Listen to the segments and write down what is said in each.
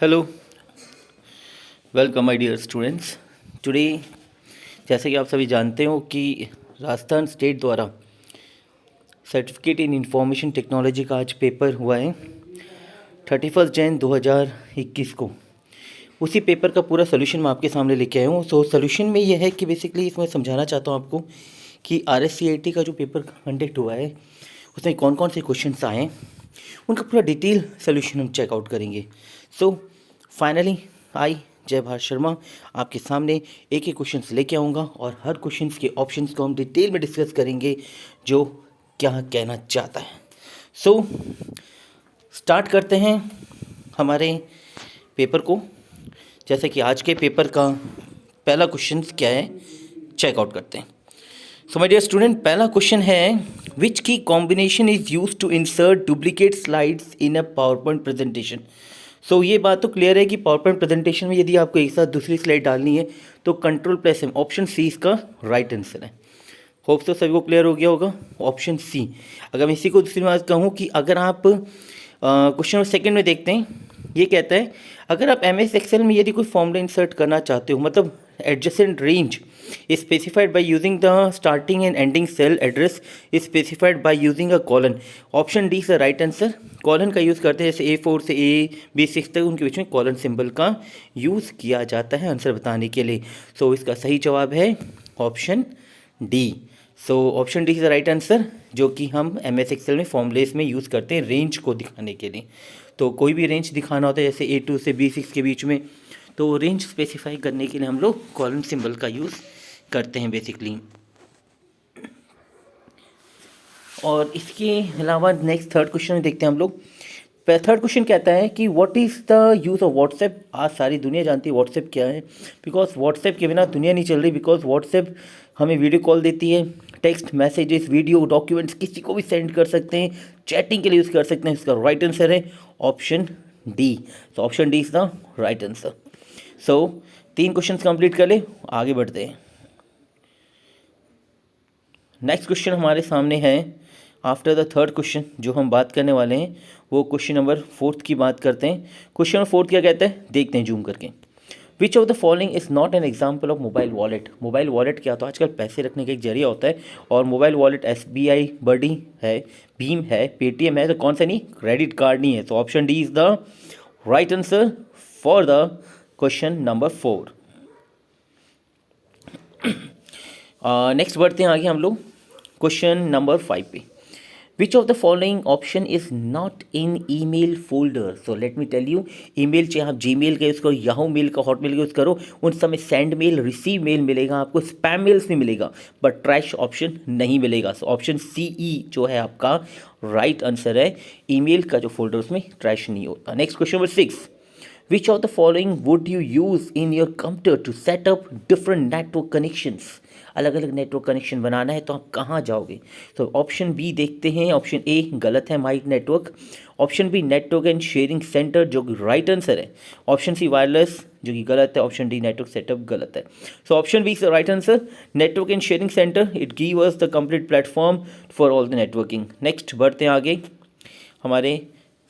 Hello, welcome my dear students. Today जैसे कि आप सभी जानते हो कि राजस्थान स्टेट द्वारा सर्टिफिकेट इन इंफॉर्मेशन टेक्नोलॉजी का आज पेपर हुआ है 31 जनवरी 2021 को। उसी पेपर का पूरा सोल्यूशन मैं आपके सामने लेके आया हूँ। सो सोल्यूशन में ये है कि बेसिकली इसमें समझाना चाहता हूँ आपको कि RSCIT का जो पेपर कंडक्ट हुआ है उसमें कौन कौन से क्वेश्चंस आए हैं, उनका पूरा डिटेल सोल्यूशन हम चेकआउट करेंगे। सो फाइनली आई जय भारत शर्मा आपके सामने एक एक क्वेश्चंस लेके आऊँगा और हर क्वेश्चंस के ऑप्शंस को हम डिटेल में डिस्कस करेंगे जो क्या कहना चाहता है। सो स्टार्ट करते हैं हमारे पेपर को। जैसे कि आज के पेपर का पहला क्वेश्चन क्या है चेकआउट करते हैं। सो माय डियर स्टूडेंट, पहला क्वेश्चन है which key combination is use to insert duplicate slides in a PowerPoint presentation. So ये बात तो क्लियर है कि पावर पॉइंट प्रेजेंटेशन में यदि आपको एक साथ दूसरी स्लाइड डालनी है तो कंट्रोल+M, ऑप्शन सी इसका राइट आंसर है। होप तो सभी को क्लियर हो गया होगा, ऑप्शन सी। अगर मैं इसी को दूसरी बात कहूँ कि अगर आप क्वेश्चन नंबर सेकंड में देखते हैं, ये कहता है अगर आप MS एक्सेल में यदि कोई फॉर्मूला इंसर्ट करना चाहते हो, मतलब adjacent range specified by using the starting and ending cell address specified by using a colon, option D is the right answer. Colon का यूज़ करते हैं, जैसे A4 से A B6 तक उनके बीच में कॉलन सिंबल का यूज़ किया जाता है आंसर बताने के लिए। सो इसका सही जवाब है option D. So option D is the right answer, जो कि हम MS एक्सेल में फॉर्मूलेस में यूज़ करते हैं रेंज को दिखाने के लिए। तो कोई भी रेंज दिखाना होता है जैसे A2 से B6 के बीच में, तो रेंज स्पेसिफाई करने के लिए हम लोग कॉलन सिंबल का यूज़ करते हैं बेसिकली। और इसके अलावा नेक्स्ट थर्ड क्वेश्चन में देखते हैं हम लोग। थर्ड क्वेश्चन कहता है कि what is the use of WhatsApp. आज सारी दुनिया जानती है व्हाट्सएप क्या है, बिकॉज व्हाट्सएप के बिना दुनिया नहीं चल रही। बिकॉज व्हाट्सएप हमें वीडियो कॉल देती है, टेक्स्ट मैसेजेस, वीडियो, डॉक्यूमेंट्स किसी को भी सेंड कर सकते हैं, चैटिंग के लिए यूज़ कर सकते हैं। इसका राइट आंसर है option D. So option D is the right answer. So 3 question complete कर ले, आगे बढ़ते हैं। नेक्स्ट क्वेश्चन हमारे सामने है आफ्टर द थर्ड क्वेश्चन। जो हम बात करने वाले हैं वो क्वेश्चन नंबर 4 की बात करते हैं। क्वेश्चन नंबर 4 क्या कहता है देखते हैं जूम करके। विच of the following is not an example of mobile wallet. Mobile wallet क्या होता है, आजकल पैसे रखने का एक जरिया होता है, और मोबाइल वॉलेट SBI बडी है, भीम है, पेटीएम है, तो कौन सा नहीं, क्रेडिट कार्ड नहीं है। तो option D is the right answer for the question number 4। Next बढ़ते हैं आगे हम लोग क्वेश्चन नंबर 5 पे। Which of the following option is not in email folder. So let me tell you, email चाहे आप Gmail का यूज़ करो, याहू मेल का, हॉटमेल का यूज़ करो, उन समय सेंड मेल, रिसीव मेल मिलेगा आपको, स्पैम मेल्स भी मिलेगा, बट ट्रैश ऑप्शन नहीं मिलेगा। सो ऑप्शन CE जो है आपका राइट आंसर है। ईमेल का जो फोल्डर उसमें ट्रैश नहीं होता। Next question number 6। Which of the following would you use in your computer to set up different network connections? अलग अलग नेटवर्क कनेक्शन बनाना है तो आप कहाँ जाओगे। तो ऑप्शन बी देखते हैं, ऑप्शन ए गलत है, my network. Option B network and sharing center जो कि राइट आंसर है। ऑप्शन सी वायरलेस जो कि गलत है। ऑप्शन डी नेटवर्क सेटअप गलत है। So option B is the right answer, network and sharing center. It give us the complete platform for all the networking. Next बढ़ते हैं आगे, हमारे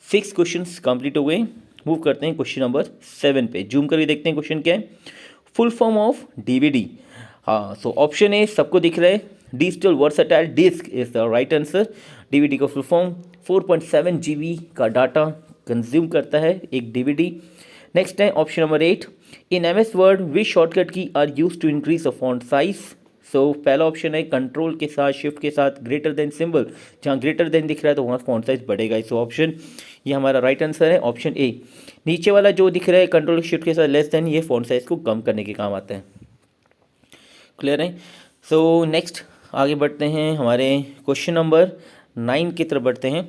6 क्वेश्चन कंप्लीट हो गए। मूव करते हैं क्वेश्चन नंबर 7 पे। जूम करके देखते हैं क्वेश्चन क्या है। Full form of DVD। हाँ, सो ऑप्शन ए सबको दिख रहा है, digital versatile disc is the right answer. DVD का फुल फॉर्म 4.7 GB का डाटा कंज्यूम करता है एक DVD। नेक्स्ट है option number 8। In MS word which shortcut key are use to increase the font size. So पहला option है control के साथ, शिफ्ट के साथ ग्रेटर देन सिंबल, जहाँ ग्रेटर देन दिख रहा है तो वहाँ फॉन्ट साइज बढ़ेगा। सो ऑप्शन ये हमारा राइट आंसर है ऑप्शन ए। नीचे वाला जो दिख रहा है कंट्रोल शिफ्ट के साथ लेस देन, ये फॉन्ट साइज को कम करने के काम आता है। क्लियर है। सो नेक्स्ट आगे बढ़ते हैं, हमारे क्वेश्चन नंबर 9 की तरफ बढ़ते हैं।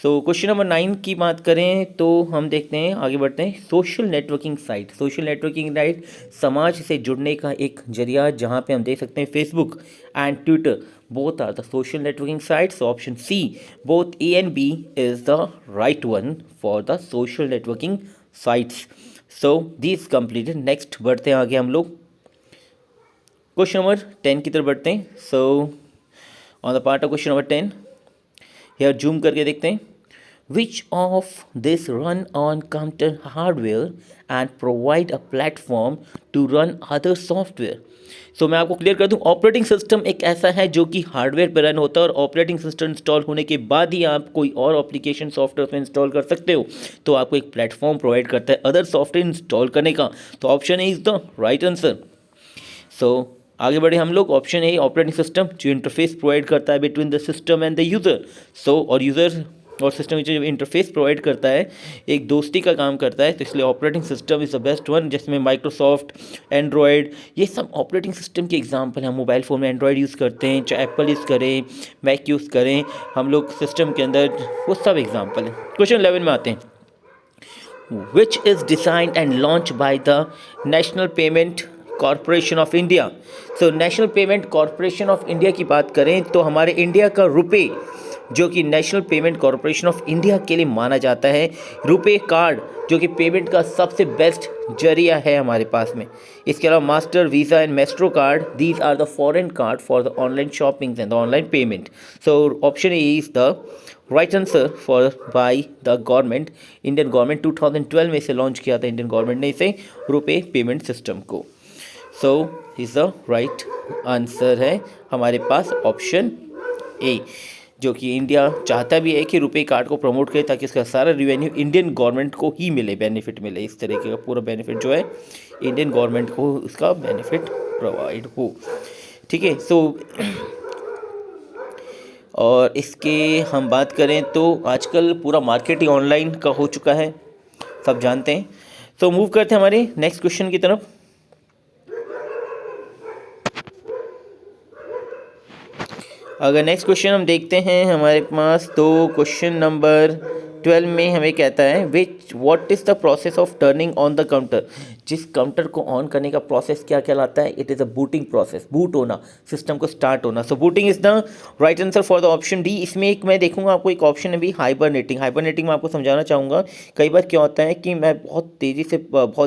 सो क्वेश्चन नंबर 9 की बात करें तो हम देखते हैं, आगे बढ़ते हैं। Social networking site. Social networking site समाज से जुड़ने का एक जरिया, जहां पे हम देख सकते हैं Facebook and Twitter both are the social networking sites. So option C, both A and B is the right one for the social networking sites. So these completed. Next बढ़ते हैं आगे हम लोग क्वेश्चन नंबर 10 की तरफ बढ़ते हैं। So on the part of question number 10 here zoom करके देखते हैं। Which of this run on computer hardware and provide a platform to run other software? सो मैं आपको क्लियर कर दूं, ऑपरेटिंग सिस्टम एक ऐसा है जो कि हार्डवेयर पर रन होता है और ऑपरेटिंग सिस्टम इंस्टॉल होने के बाद ही आप कोई और एप्लीकेशन सॉफ्टवेयर में इंस्टॉल कर सकते हो, तो आपको एक प्लेटफॉर्म प्रोवाइड करता है अदर सॉफ्टवेयर इंस्टॉल करने का। तो option A is the right answer. So आगे बढ़े हम लोग। ऑप्शन ए ऑपरेटिंग सिस्टम जो इंटरफेस प्रोवाइड करता है between the system and the user. So और यूज़र और सिस्टम जो इंटरफेस प्रोवाइड करता है एक दोस्ती का काम करता है, तो इसलिए operating system is the best one, जिसमें माइक्रोसॉफ्ट, एंड्रॉयड, ये सब ऑपरेटिंग सिस्टम के एग्जांपल हैं। मोबाइल फ़ोन में एंड्रॉयड यूज़ करते हैं, चाहे एप्पल यूज़ करें, मैक यूज़ करें हम लोग सिस्टम के अंदर, वो सब एग्जाम्पल हैं। क्वेश्चन 11 में आते हैं। Which is designed and launch by the national payment corporation of India. So national payment corporation of India की बात करें तो हमारे इंडिया का रुपए जो कि national payment corporation of India के लिए माना जाता है। रुपे कार्ड जो कि पेमेंट का सबसे बेस्ट जरिया है हमारे पास में। इसके अलावा master, visa and maestro card, these are the foreign card for the online shopping and the online payment. So option A is the right answer for by the government. Indian government 2012 में इसे launch किया था Indian government ने इसे, RuPay payment system को। So is the right answer है हमारे पास option A, जो कि इंडिया चाहता भी है कि रुपए कार्ड को प्रमोट करे ताकि इसका सारा रिवेन्यू इंडियन गवर्नमेंट को ही मिले, बेनिफिट मिले। इस तरीके का पूरा बेनिफिट जो है इंडियन गवर्नमेंट को उसका बेनिफिट प्रोवाइड हो। ठीक है। सो और इसके हम बात करें तो आजकल पूरा मार्केट ही ऑनलाइन का हो चुका है, सब जानते हैं। तो मूव करते हैं हमारे नेक्स्ट क्वेश्चन की तरफ। अगर नेक्स्ट क्वेश्चन हम देखते हैं हमारे पास, तो क्वेश्चन नंबर 12 में हमें कहता है what is the process of turning on the counter. जिस काउंटर को ऑन करने का प्रोसेस क्या कहलाता है? It is a booting process, boot होना, सिस्टम को स्टार्ट होना। So booting is the right answer for the option D. इसमें एक मैं देखूंगा आपको एक ऑप्शन है भी हाइबरनेटिंग। हाइबरनेटिंग में आपको समझाना चाहूँगा, कई बार क्या होता है कि मैं बहुत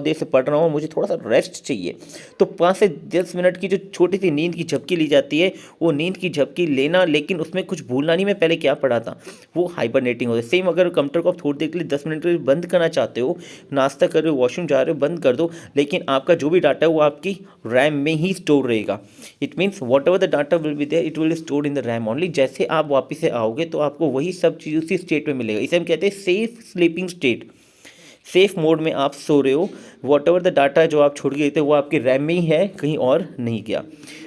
देर से पढ़ रहा हूँ, मुझे थोड़ा सा रेस्ट चाहिए, तो 5 से 10 मिनट की जो छोटी सी नींद की झपकी ली जाती है, वो नींद की झपकी लेना, लेकिन उसमें कुछ भूलना नहीं मैं पहले क्या पढ़ा था, वो हाइबरनेटिंग होता है। सेम अगर कंप्यूटर को आप थोड़ी देर के लिए 10 मिनट के लिए बंद करना चाहते हो, नाश्ता कर रहे हो, वॉशरूम जा रहे हो, बंद कर दो, लेकिन आपका जो भी डाटा है वो आपकी रैम में ही स्टोर रहेगा। It means whatever the data will be there, it will store in the RAM only. जैसे आप वापस से आओगे तो आपको वही सब चीज़ उसी स्टेट में मिलेगा। इसे हम कहते हैं safe sleeping state. Safe mode में आप सो रहे हो, वॉट एवर द डाटा जो आप छोड़ गए थे वो आपके रैम में ही है, कहीं और नहीं गया।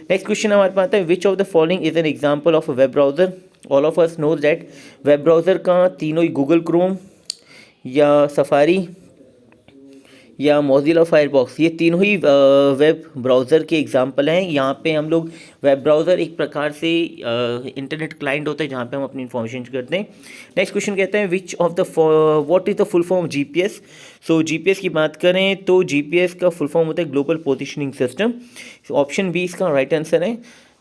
नेक्स्ट क्वेश्चन हमारे पास आता है which of the following is an example of a web browser. All of us knows that web browser का तीनों ही गूगल क्रोम या सफारी या मोज़िला फायरफॉक्स, ये तीनों ही वेब ब्राउज़र के एग्जांपल हैं। यहाँ पे हम लोग वेब ब्राउज़र एक प्रकार से इंटरनेट क्लाइंट होता है जहाँ पे हम अपनी इन्फॉर्मेशन करते हैं। नेक्स्ट क्वेश्चन कहते हैं विच of the what is the full form of GPS. So GPS की बात करें तो जीपीएस का फुल फॉर्म होता है global positioning system. Option B इसका राइट आंसर है,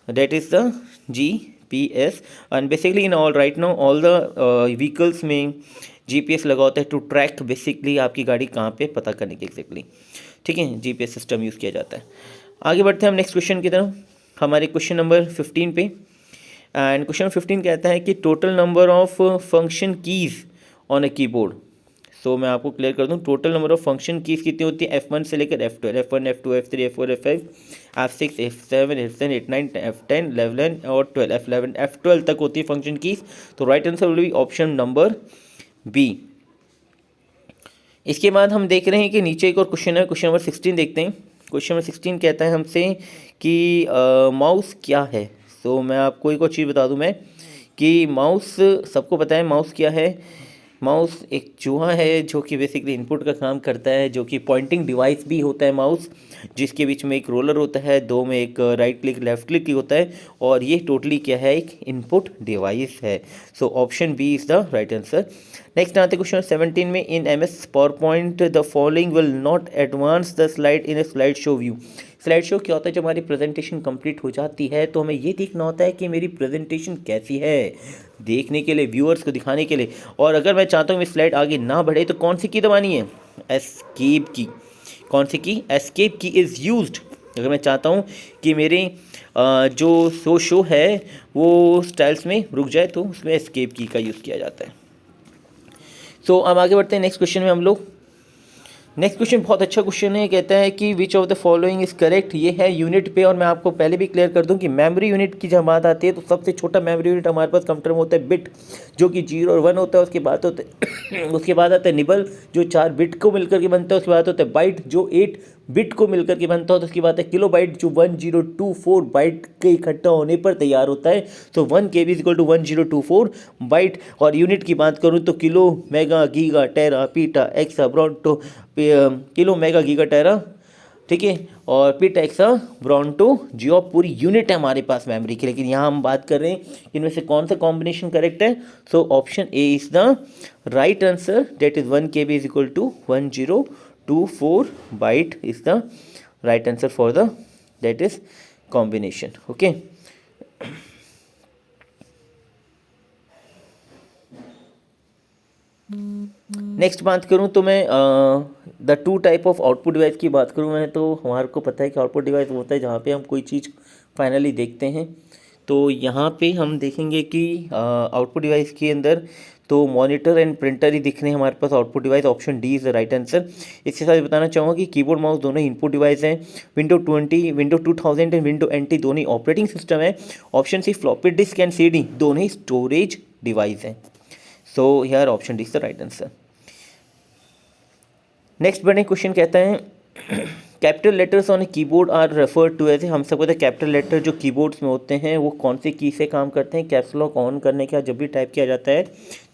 that is the GPS. And basically in all right now all the vehicles में जीपीएस लगा होता है टू ट्रैक बेसिकली आपकी गाड़ी कहाँ पे पता करने के एग्जैक्टली। ठीक है, जीपीएस सिस्टम यूज़ किया जाता है। आगे बढ़ते हैं हम नेक्स्ट क्वेश्चन की तरफ, हमारे क्वेश्चन नंबर 15 पे। एंड क्वेश्चन 15 कहता है कि total number of function keys on a keyboard. So मैं आपको क्लियर कर दूं, total number of function keys कितनी होती है F1 से लेकर F12, F1, F2, F3, F4, F5, F6, F7, F10, F9, F10, 11 और 12, F11, F12 तक होती है फंक्शन कीज़। तो right answer will be option number B. इसके बाद हम देख रहे हैं कि नीचे एक और क्वेश्चन है, क्वेश्चन नंबर 16 देखते हैं। क्वेश्चन नंबर 16 कहता है हमसे कि माउस क्या है। सो मैं आपको एक और चीज़ बता दूं मैं कि माउस सबको पता है माउस क्या है। माउस एक चूहा है जो कि बेसिकली इनपुट का काम करता है, जो कि पॉइंटिंग डिवाइस भी होता है माउस, जिसके बीच में एक रोलर होता है, दो में एक राइट क्लिक लेफ्ट क्लिक की होता है, और ये टोटली क्या है, एक इनपुट डिवाइस है। So option B is the right answer. Next आते क्वेश्चन 17 में, in MS PowerPoint the following will not advance the slide in a slide show view. Slide show क्या होता है, जब हमारी प्रेजेंटेशन कंप्लीट हो जाती है तो हमें ये देखना होता है कि मेरी प्रेजेंटेशन कैसी है, देखने के लिए, व्यूअर्स को दिखाने के लिए। और अगर मैं चाहता हूँ मेरी स्लाइड आगे ना बढ़े तो कौन सी की दबानी है, एस्केप की। कौन सी की, एस्केप की इज़ यूज्ड। अगर मैं चाहता हूँ कि मेरे जो शो है वो स्टाइल्स में रुक जाए तो उसमें एस्केप की का यूज़ किया जाता है। सो अब आगे बढ़ते हैं नेक्स्ट क्वेश्चन में हम लोग। नेक्स्ट क्वेश्चन बहुत अच्छा क्वेश्चन है, कहता है कि विच of the following is correct. ये है यूनिट पे, और मैं आपको पहले भी क्लियर कर दूं कि मेमोरी यूनिट की जब बात आती है तो सबसे छोटा मेमोरी यूनिट हमारे पास कंप्यूटर में होता है बिट, जो कि 0 और 1 होता है। उसके बाद होता है उसके बाद आता है निबल, जो 4 बिट को मिलकर के बनता है। उसके बाद होता है बाइट, जो 8 बिट को मिलकर के बनता है। तो उसकी बात है किलो बाइट, जो 1024 बाइट के इकट्ठा होने पर तैयार होता है। तो 1 KB is equal to 1024 byte. और यूनिट की बात करूँ तो kilo, mega, giga, tera, peta, exa, bronto, kilo, mega, giga, tera, ठीक है, और पीटा, एक्सा, ब्रॉन्टो, जियो, पूरी यूनिट है हमारे पास मेमोरी की। लेकिन यहाँ हम बात कर रहे हैं इनमें से कौन सा कॉम्बिनेशन करेक्ट है। So option A is the right answer, that is 1 KB is equal to 1024 byte is the right answer for the that is combination. Okay, next बात करूं तो मैं the 2 type of output device की बात करूं मैं, तो हमारे को पता है कि आउटपुट डिवाइस होता है जहां पे हम कोई चीज़ फाइनली देखते हैं। तो यहाँ पे हम देखेंगे कि आउटपुट डिवाइस के अंदर तो मॉनिटर एंड प्रिंटर ही दिख रहे हैं हमारे पास output device. Option D is the right answer. इसके साथ बताना चाहूँगा कि कीबोर्ड माउस दोनों इनपुट डिवाइस हैं। विंडो 2000 एंड विंडो NT दोनों ऑपरेटिंग सिस्टम है। Option C floppy disk and CD दोनों ही स्टोरेज डिवाइस हैं। So here option D is the right answer. Next बने क्वेश्चन कहता है capital letters on a keyboard are refer to as. हम सबको पता है कैपिटल लेटर जो कीबोर्ड्स में होते हैं वो कौन सी की से काम करते हैं। कैप्स लॉक ऑन करने के बाद जब भी टाइप किया जाता है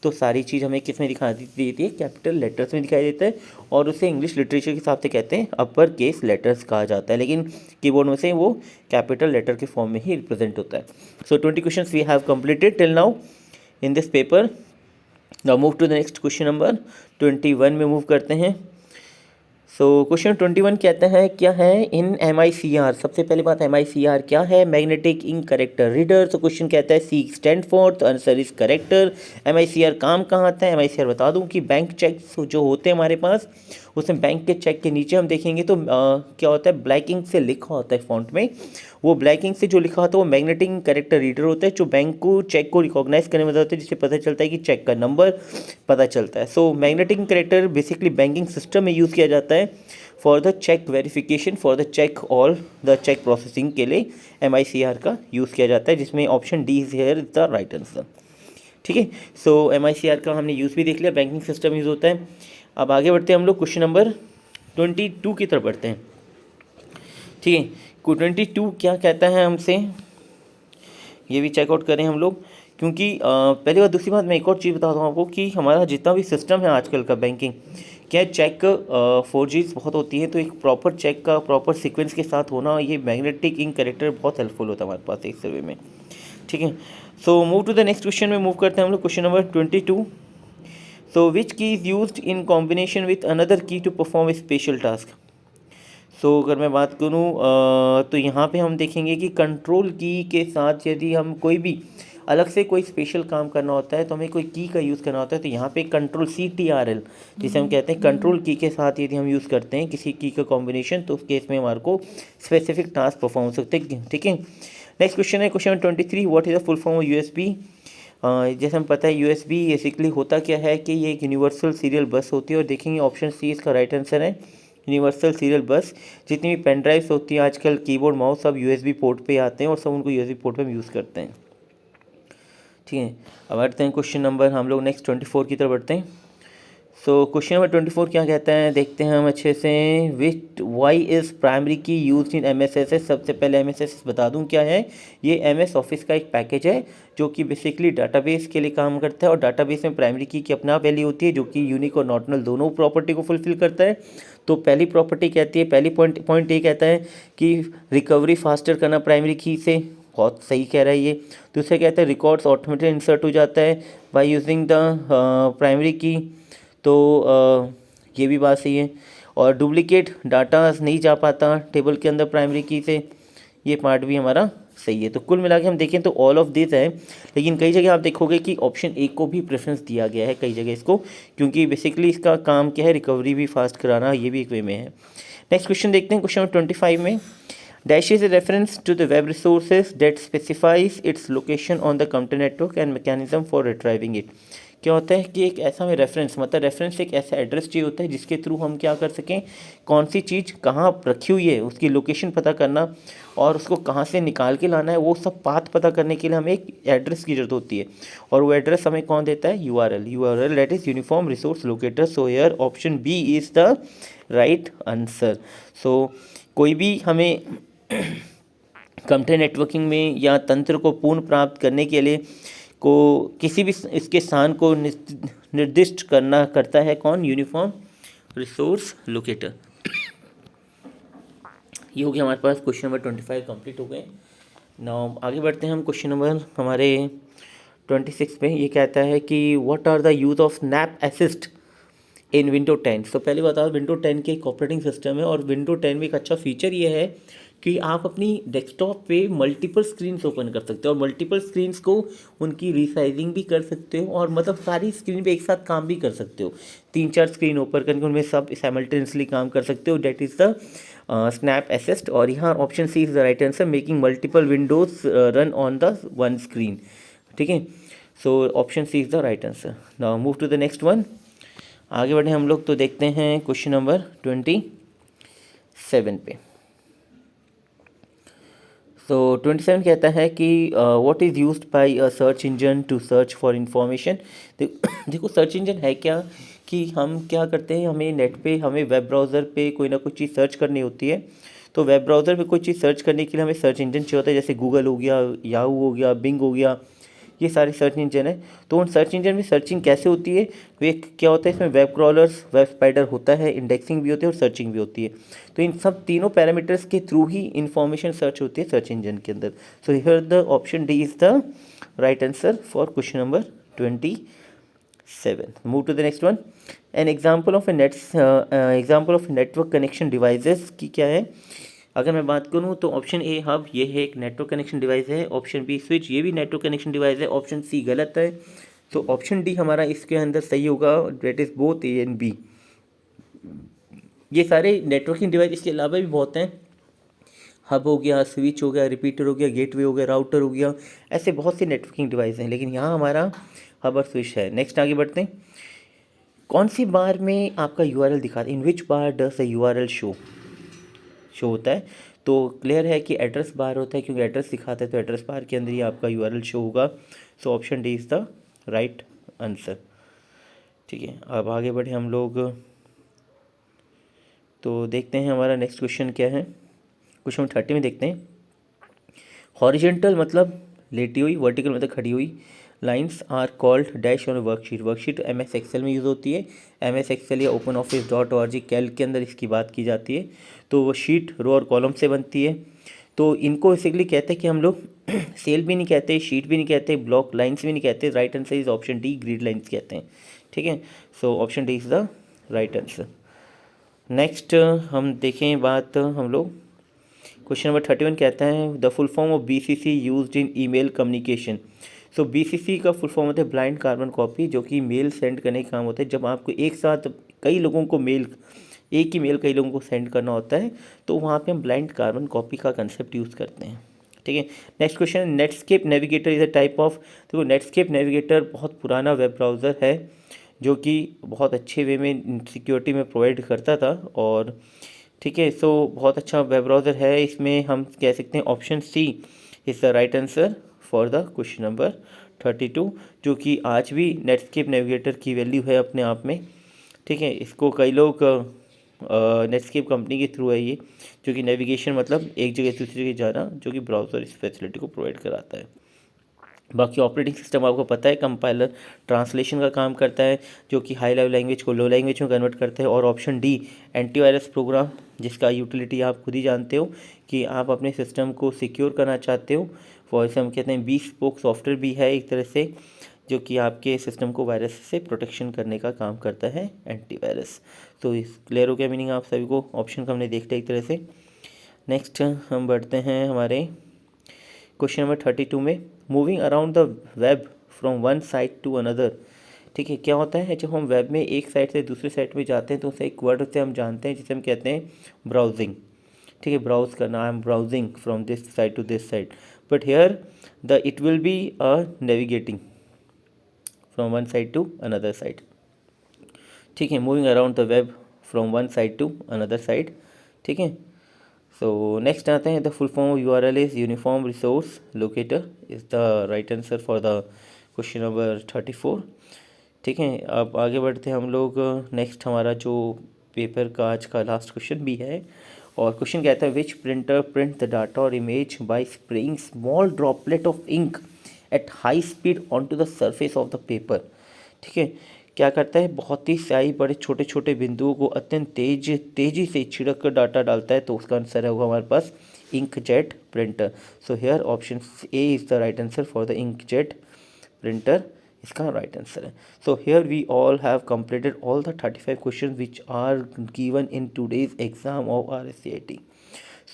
तो सारी चीज़ हमें किस में दिखाई देती है, कैपिटल लेटर्स में दिखाई देता है। और उसे इंग्लिश लिटरेचर के हिसाब से कहते हैं अपर केस लेटर्स कहा जाता है, लेकिन कीबोर्ड में से वो कैपिटल लेटर के फॉर्म में ही रिप्रेजेंट होता है। So 20 question we have completed till now in this paper. Now move to the next question number 21 में मूव करते हैं। सो क्वेश्चन 21 कहता है क्या है इन MICR। सबसे पहली बात MICR क्या है, मैग्नेटिक इंक करेक्टर रीडर। तो क्वेश्चन कहता है C स्टैंड फॉर, तो आंसर इज करेक्टर। MICR काम कहाँ आता है, MICR बता दूं कि बैंक चेक्स जो होते हैं हमारे पास, उसमें बैंक के चेक के नीचे हम देखेंगे तो क्या होता है, ब्लैक इंक से लिखा होता है फॉन्ट में। वो ब्लैक इंक से जो लिखा होता है वो मैग्नेटिक कैरेक्टर रीडर होता है, जो बैंक को चेक को रिकॉग्नाइज करने में मदद होता है, जिससे पता चलता है कि चेक का नंबर पता चलता है। So magnetic character basically banking system में यूज़ किया जाता है for the check verification, for the check all the check processing के लिए MICR का यूज़ किया जाता है, जिसमें option D is here is the right answer. ठीक है, सो MICR का हमने यूज़ भी देख लिया, बैंकिंग सिस्टम यूज़ होता है। अब आगे बढ़ते हैं हम लोग, क्वेश्चन नंबर 22 की तरफ बढ़ते हैं। ठीक है, 22 क्या कहता है हमसे, ये भी चेकआउट करें हम लोग, क्योंकि पहली बात। दूसरी बात मैं एक और चीज़ बता दूँ आपको कि हमारा जितना भी सिस्टम है आजकल का बैंकिंग, क्या चेक 4Gs बहुत होती है, तो एक प्रॉपर चेक का प्रॉपर सीक्वेंस के साथ होना, ये मैग्नेटिक इंक कैरेक्टर बहुत हेल्पफुल होता है हमारे पास एक सर्वे में। ठीक है, so move to the next question में मूव करते हैं हम लोग, question number 22। So which key is used in combination with another key to perform a special task. So अगर मैं बात करूं तो यहाँ पे हम देखेंगे कि कंट्रोल की के साथ यदि हम कोई भी अलग से कोई स्पेशल काम करना होता है तो हमें कोई की का यूज़ करना होता है। तो यहाँ पे कंट्रोल CTRL जिसे हम कहते हैं कंट्रोल की के साथ यदि हम यूज़ करते हैं किसी की का कॉम्बिनेशन, तो उस केस में हमारे को स्पेसिफिक टास्क परफॉर्म हो सकते हैं। ठीक है, नेक्स्ट क्वेश्चन है question 23, what is the full form of USB। जैसे हम पता है USB बेसिकली होता क्या है कि ये एक यूनिवर्सल सीरियल बस होती है, और देखेंगे ऑप्शन सी इसका राइट आंसर है, यूनिवर्सल सीरियल बस। जितनी भी पेन ड्राइव्स होती हैं आजकल, कीबोर्ड माउस सब USB पोर्ट पे आते हैं और सब उनको USB पोर्ट पे हम यूज़ करते हैं। ठीक है, अब बढ़ते हैं क्वेश्चन नंबर हम लोग नेक्स्ट 24 की तरफ बढ़ते हैं। सो क्वेश्चन नंबर 24 क्या कहता है, देखते हैं हम अच्छे से। विच वाई इज़ प्राइमरी की यूज इन MSSS। सबसे पहले MSSS बता दूं क्या है, ये MS ऑफिस का एक पैकेज है जो कि बेसिकली डाटाबेस के लिए काम करता है, और डाटाबेस में प्राइमरी की अपना वैल्यू होती है जो कि यूनिक और नॉर्डिनल दोनों प्रॉपर्टी को फुलफिल करता है। तो पहली प्रॉपर्टी कहती है, पहली पॉइंट ये कहता है कि रिकवरी फास्टर करना प्राइमरी की से, बहुत सही कह रहा है ये। दूसरा कहता है रिकॉर्ड्स ऑटोमेटिक इंसर्ट हो जाता है बाय यूजिंग द प्राइमरी की, तो ये भी बात सही है। और डुप्लीकेट डाटा नहीं जा पाता टेबल के अंदर प्राइमरी की से, ये पार्ट भी हमारा सही है। तो कुल मिला के हम देखें तो ऑल ऑफ दिस है, लेकिन कई जगह आप देखोगे कि ऑप्शन ए को भी प्रेफरेंस दिया गया है कई जगह इसको, क्योंकि बेसिकली इसका काम क्या है, रिकवरी भी फास्ट कराना, ये भी एक वे में है। नेक्स्ट क्वेश्चन देखते हैं, क्वेश्चन 25 में, dash is a reference to the web resources that specifies its location on the computer network and mechanism for retrieving it. क्या होता है कि एक ऐसा हमें रेफरेंस, मतलब रेफरेंस एक ऐसा एड्रेस चाहिए होता है जिसके थ्रू हम क्या कर सकें, कौन सी चीज़ कहाँ रखी हुई है उसकी लोकेशन पता करना, और उसको कहाँ से निकाल के लाना है, वो सब पाथ पता करने के लिए हमें एक एड्रेस की ज़रूरत होती है। और वो एड्रेस हमें कौन देता है, URL that is uniform resource locator. So here option B is the right answer. So कोई भी हमें कंप्यूटर नेटवर्किंग में या तंत्र को पूर्ण प्राप्त करने के लिए को किसी भी इसके स्थान को निर्दिष्ट करना करता है कौन, यूनिफॉर्म रिसोर्स लोकेटर। ये हो गया हमारे पास क्वेश्चन नंबर 25 कंप्लीट हो गए। नाउ आगे बढ़ते हैं हम क्वेश्चन नंबर हमारे 26 पे। ये कहता है कि what are the use of snap assist in window 10। तो पहले बता, विंडो 10 के एक ऑपरेटिंग सिस्टम है, और विंडो 10 में एक अच्छा फीचर ये है कि आप अपनी डेस्कटॉप पे मल्टीपल स्क्रीन्स ओपन कर सकते हो, और मल्टीपल स्क्रीन्स को उनकी रीसाइजिंग भी कर सकते हो, और मतलब सारी स्क्रीन पे एक साथ काम भी कर सकते हो। 3-4 स्क्रीन ओपन करके उनमें सब साइमल्टेनियसली काम कर सकते हो। That is the snap assist. और यहाँ option C is the right answer, making multiple windows run on the one screen. ठीक है, so option C is the right answer. Now move to the next one. आगे बढ़े हम लोग, तो देखते हैं क्वेश्चन नंबर 27 पे। तो 27 कहता है कि what is used by a search engine to search for information. देखो सर्च इंजन है क्या, कि हम क्या करते हैं, हमें नेट पे, हमें वेब ब्राउज़र पे कोई ना कोई चीज़ सर्च करनी होती है। तो वेब ब्राउज़र पे कोई चीज़ सर्च करने के लिए हमें सर्च इंजन चाहिए होता है, जैसे गूगल हो गया, याहू हो गया, बिंग हो गया, ये सारे सर्च इंजन है। तो उन सर्च इंजन में सर्चिंग कैसे होती है, वे क्या होता है, इसमें वेब क्रॉलर्स, वेब स्पाइडर होता है, इंडेक्सिंग भी होती है और सर्चिंग भी होती है। तो इन सब तीनों पैरामीटर्स के थ्रू ही इंफॉर्मेशन सर्च होती है सर्च इंजन के अंदर। So here the option D is the right answer for question number 27। Move to the next one. An example of network connection devices की क्या है। अगर मैं बात करूं तो ऑप्शन ए हब, ये है एक नेटवर्क कनेक्शन डिवाइस है। ऑप्शन बी स्विच, ये भी नेटवर्क कनेक्शन डिवाइस है। ऑप्शन सी गलत है, तो ऑप्शन डी हमारा इसके अंदर सही होगा, that is both A and B. ये सारे नेटवर्किंग डिवाइस, इसके अलावा भी बहुत हैं। हब हो गया, स्विच हो गया, रिपीटर हो गया, गेटवे हो गया, राउटर हो गया, ऐसे बहुत से नेटवर्किंग डिवाइस हैं, लेकिन यहाँ हमारा हब और स्विच है। नेक्स्ट आगे बढ़ते हैं। कौन सी बार में आपका यूआरएल दिखाता है, इन विच बार डज द यूआरएल शो होता है। तो क्लियर है कि एड्रेस बार होता है, क्योंकि एड्रेस दिखाता है, तो एड्रेस बार के अंदर ही आपका यूआरएल शो होगा। So option D is the right answer. ठीक है, अब आगे बढ़े हम लोग, तो देखते हैं हमारा नेक्स्ट क्वेश्चन क्या है। क्वेश्चन नंबर 30 में देखते हैं। हॉरिजेंटल मतलब लेटी हुई, वर्टिकल मतलब खड़ी हुई lines are called dash on worksheet. Worksheet M S Excel में यूज़ होती है। एम एस एक्सेल या ओपन ऑफिस .org कैल्क के अंदर इसकी बात की जाती है। तो वो शीट रो और कॉलम से बनती है। तो इनको बेसिकली कहते हैं कि हम लोग सेल भी नहीं कहते, शीट भी नहीं कहते, ब्लॉक लाइन्स भी नहीं कहते। Right answer is option D, grid lines कहते हैं। ठीक है, so option D is the right answer. Next हम देखें बात हम लोग, क्वेश्चन नंबर 31 कहता है the full form of BCC used in email communication. So BCC का फुल फॉर्म होता है ब्लाइंड कार्बन कॉपी, जो कि मेल सेंड करने का काम होता है। जब आपको एक साथ कई लोगों को मेल, एक ही मेल कई लोगों को सेंड करना होता है, तो वहाँ पे हम ब्लाइंड कार्बन कॉपी का कंसेप्ट यूज़ करते हैं। ठीक है, next question, Netscape navigator is a type of. देखो नेटस्केप नेविगेटर बहुत पुराना वेब ब्राउज़र है, जो कि बहुत अच्छे वे में सिक्योरिटी में प्रोवाइड करता था। और ठीक है, सो बहुत अच्छा वेब ब्राउज़र है। इसमें हम कह सकते हैं option C is the right answer for the question number 32, जो कि आज भी नेटस्केप नेविगेटर की वैल्यू है अपने आप में। ठीक है, इसको कई लोग नेटस्केप कंपनी के थ्रू है ये, जो कि नेविगेशन मतलब एक जगह से दूसरी जगह जाना, जो कि ब्राउज़र इस फैसिलिटी को प्रोवाइड कराता है। बाकी ऑपरेटिंग सिस्टम आपको पता है, कंपाइलर ट्रांसलेशन का काम करता है, जो कि हाई लेवल लैंग्वेज को लो लैंग्वेज में कन्वर्ट करता है। और ऑप्शन डी एंटीवायरस प्रोग्राम, जिसका यूटिलिटी आप खुद ही जानते हो कि आप अपने सिस्टम को सिक्योर करना चाहते हो। फॉर इसे हम कहते हैं bespoke सॉफ्टवेयर भी है एक तरह से, जो कि आपके सिस्टम को वायरस से प्रोटेक्शन करने का काम करता है, एंटीवायरस। तो इस क्लियर हो गया मीनिंग आप सभी को, ऑप्शन को हमने देख लिया एक तरह से। नेक्स्ट हम बढ़ते हैं हमारे क्वेश्चन नंबर 32 में। Moving around the web from one site to another. ठीक है, क्या होता है जब हम वेब में एक साइट से दूसरे साइट में जाते हैं, तो उसे एक वर्ड से हम जानते हैं जिसे हम कहते हैं ब्राउजिंग। ठीक है, ब्राउज करना, I am browsing from this site to this site, but here the it will be a navigating from one side to another side, ठीक है, moving around the web from one side to another side, ठीक है। So next आते हैं, the full form of URL is uniform resource locator is the right answer for the question number 34, ठीक है। अब आगे बढ़ते हैं हम लोग, नेक्स्ट हमारा जो पेपर का आज का लास्ट क्वेश्चन भी है, और क्वेश्चन कहता है which printer print the data और image by spraying small droplet of ink at high speed on to the surface of the paper, ठीक है। क्या करता है, बहुत ही स्याही बड़े छोटे छोटे बिंदुओं को अत्यंत तेजी से छिड़क कर डाटा डालता है, तो उसका आंसर होगा हमारे पास inkjet printer. So here option A is the right answer for the inkjet printer, इसका राइट आंसर है। So here we all have completed all the 35 question which are given in today's exam of RSCIT।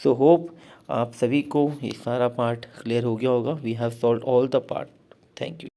So hope आप सभी को ये सारा part clear हो गया होगा। We have solve all the part. Thank you.